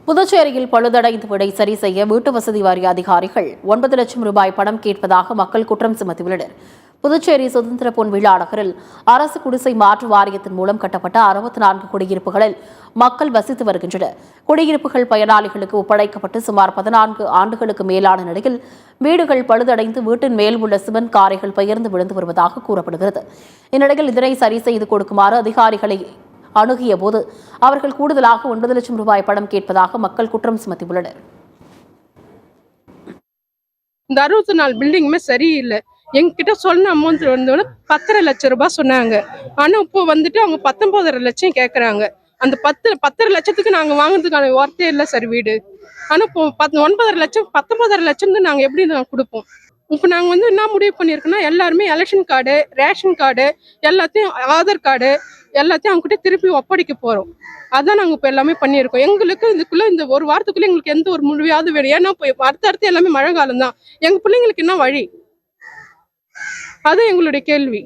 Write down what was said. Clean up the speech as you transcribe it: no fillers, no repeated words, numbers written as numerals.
புதுச்சேரியில் பழுதடைந்த வீடை சரி செய்ய வீட்டு வசதி வாரிய அதிகாரிகள் 9 லட்சம் ரூபாய் பணம் கேட்பதாக மக்கள் குற்றம் சுமத்தியுள்ளனர். புதுச்சேரி சுதந்திர பொன் விழா நகரில் அரசு குடிசை மாற்று வாரியத்தின் மூலம் கட்டப்பட்ட 64 குடியிருப்புகளில் மக்கள் வசித்து வருகின்றனர். குடியிருப்புகள் பயனாளிகளுக்கு ஒப்படைக்கப்பட்டு சுமார் 14 ஆண்டுகளுக்கு மேலான நிலையில் வீடுகள் பழுதடைந்து வீட்டின் மேல் உள்ள சிமெண்ட் காரைகள் பெயர்ந்து விழுந்து வருவதாக கூறப்படுகிறது. இந்நிலையில் இதனை சரி செய்து கொடுக்குமாறு அதிகாரிகளை அணுகிய போது அவர்கள் கூடுதலாக 9 லட்சம் ரூபாய் பணம் கேட்பதாக மக்கள் குற்றம் சுமத்தியுள்ளனர். இந்த 64 பில்டிங்குமே சரியில்லை. எங்ககிட்ட சொன்ன அமௌண்ட் வந்தோட 10.5 லட்சம் ரூபாய் சொன்னாங்க. ஆனா இப்போ வந்துட்டு அவங்க 19.5 லட்சம் கேட்கறாங்க. அந்த 10.5 லட்சத்துக்கு நாங்க வாங்குறதுக்கான வார்த்தையே இல்லை சார் வீடு. ஆனா இப்போ 9.5 லட்சம் 19.5 லட்சம் நாங்க எப்படி கொடுப்போம்? இப்போ நாங்கள் வந்து என்ன முடிவு பண்ணியிருக்கோம்னா, எல்லாருமே எலெக்ஷன் கார்டு, ரேஷன் கார்டு, எல்லாத்தையும் ஆதார் கார்டு எல்லாத்தையும் அவங்ககிட்ட திருப்பி ஒப்படைக்க போகிறோம். அதான் நாங்கள் இப்போ எல்லாமே பண்ணியிருக்கோம். எங்களுக்கு இதுக்குள்ளே இந்த ஒரு வாரத்துக்குள்ளே எங்களுக்கு எந்த ஒரு முடிவாவது வேணும். ஏன்னா இப்போ அடுத்தடுத்து எல்லாமே மழை காலம் தான். எங்கள் பிள்ளைங்களுக்கு என்ன வழி? அது எங்களுடைய கேள்வி.